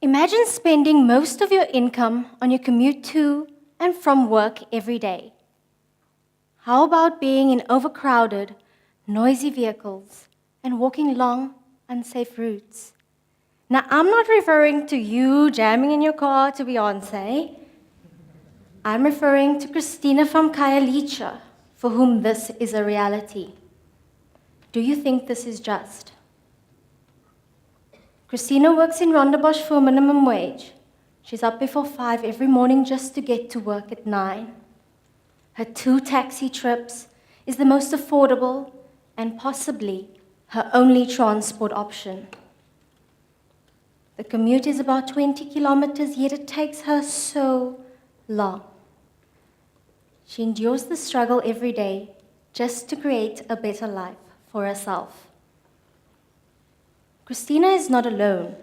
Imagine spending most of your income on your commute to and from work every day. How about being in overcrowded, noisy vehicles and walking long, unsafe routes? Now, I'm not referring to you jamming in your car to Beyonce. I'm referring to Christina from Khayelitsha, for whom this is a reality. Do you think this is just? Christina works in Rondebosch for a minimum wage. She's up before 5 every morning just to get to work at 9. Her 2 taxi trips is the most affordable and possibly her only transport option. The commute is about 20 kilometers, yet it takes her so long. She endures the struggle every day just to create a better life for herself. Christina is not alone.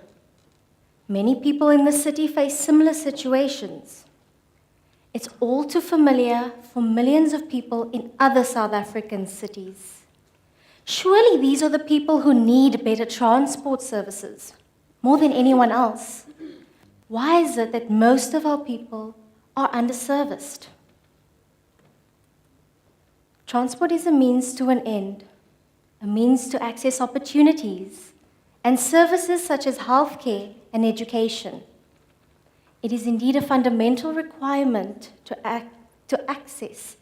Many people in the city face similar situations. It's all too familiar for millions of people in other South African cities. Surely these are the people who need better transport services more than anyone else. Why is it that most of our people are underserviced? Transport is a means to an end, a means to access opportunities and services such as healthcare and education. It is indeed a fundamental requirement to access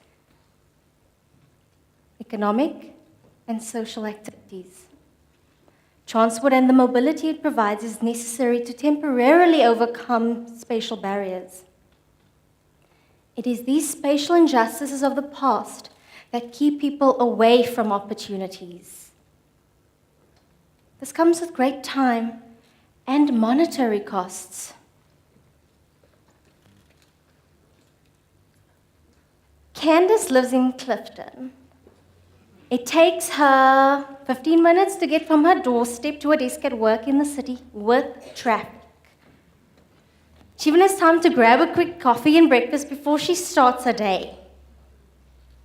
economic and social activities. Transport and the mobility it provides is necessary to temporarily overcome spatial barriers. It is these spatial injustices of the past that keep people away from opportunities. This comes with great time and monetary costs. Candace lives in Clifton. It takes her 15 minutes to get from her doorstep to a desk at work in the city with traffic. She even has time to grab a quick coffee and breakfast before she starts her day.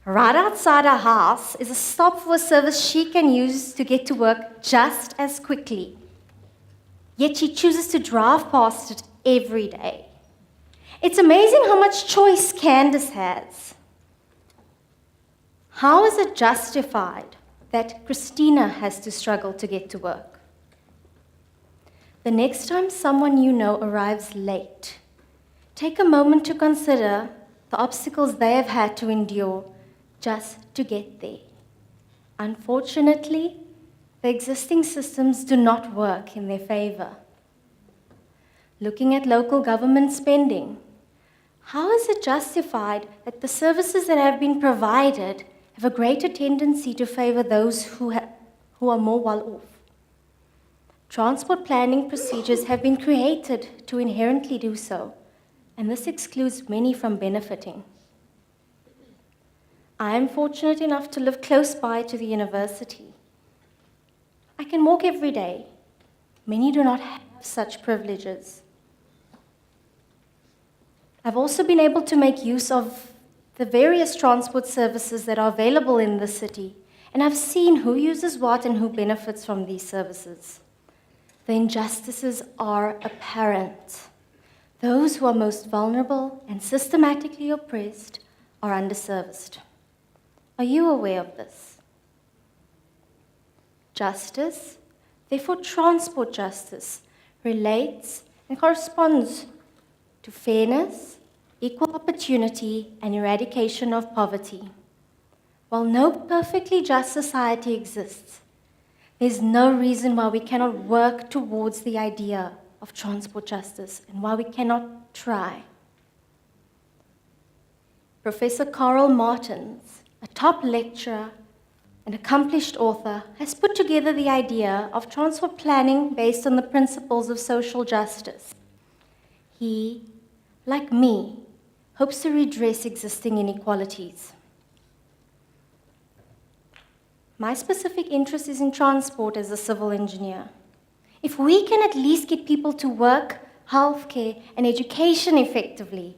Right outside her house is a stop for a service she can use to get to work just as quickly. Yet she chooses to drive past it every day. It's amazing how much choice Candace has. How is it justified that Christina has to struggle to get to work? The next time someone you know arrives late, take a moment to consider the obstacles they have had to endure just to get there. Unfortunately, the existing systems do not work in their favor. Looking at local government spending, how is it justified that the services that have been provided have a greater tendency to favor those who are more well off? Transport planning procedures have been created to inherently do so, and this excludes many from benefiting. I am fortunate enough to live close by to the university. I can walk every day. Many do not have such privileges. I've also been able to make use of the various transport services that are available in the city, and I've seen who uses what and who benefits from these services. The injustices are apparent. Those who are most vulnerable and systematically oppressed are underserviced. Are you aware of this? Justice, therefore transport justice, relates and corresponds to fairness, equal opportunity, and eradication of poverty. While no perfectly just society exists, there's no reason why we cannot work towards the idea of transport justice and why we cannot try. Professor Karl Martens, a top lecturer and accomplished author, has put together the idea of transport planning based on the principles of social justice. He, like me, hopes to redress existing inequalities. My specific interest is in transport as a civil engineer. If we can at least get people to work, healthcare, and education effectively,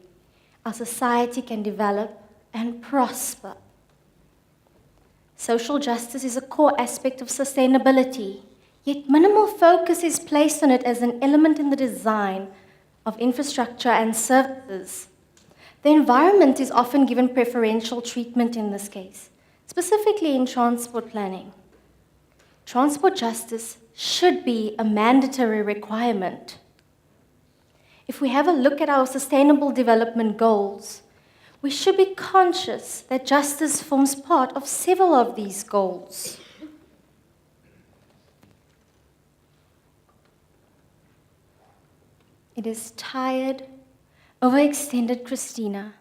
our society can develop and prosper. Social justice is a core aspect of sustainability, Yet minimal focus is placed on it as an element in the design of infrastructure and services. The environment is often given preferential treatment in this case, specifically in transport planning. Transport justice should be a mandatory requirement. If we have a look at our sustainable development goals, we should be conscious that justice forms part of several of these goals. It is tired, overextended Christina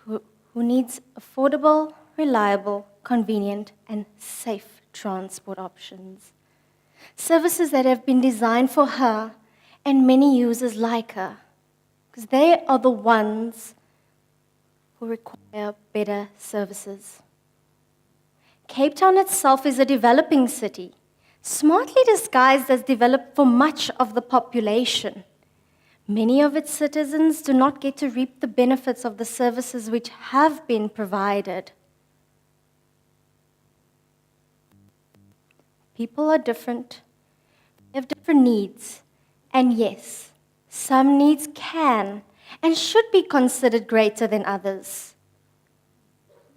who needs affordable, reliable, convenient, and safe transport options. Services that have been designed for her and many users like her, because they are the ones who require better services. CapeTown itself is a developing city, smartly disguised as developed for much of the population. Many of its citizens do not get to reap the benefits of the services which have been provided. People are different, they have different needs, and yes, some needs can and should be considered greater than others.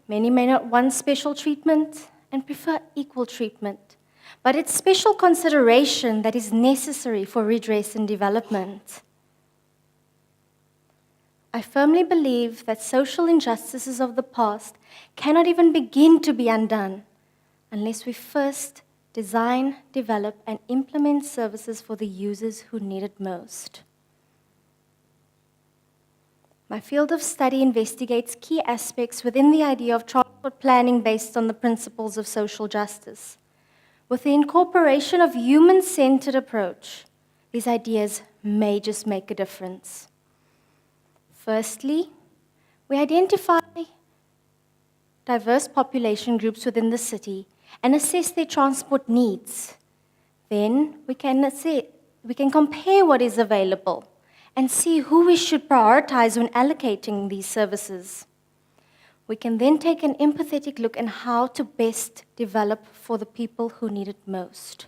Many may not want special treatment and prefer equal treatment, but it's special consideration that is necessary for redress and development. I firmly believe that social injustices of the past cannot even begin to be undone unless we first design, develop, and implement services for the users who need it most. My field of study investigates key aspects within the idea of transport planning based on the principles of social justice. With the incorporation of human-centered approach, these ideas may just make a difference. Firstly, we identify diverse population groups within the city and assess their transport needs. Then we can compare what is available and see who we should prioritize when allocating these services. We can then take an empathetic look at how to best develop for the people who need it most.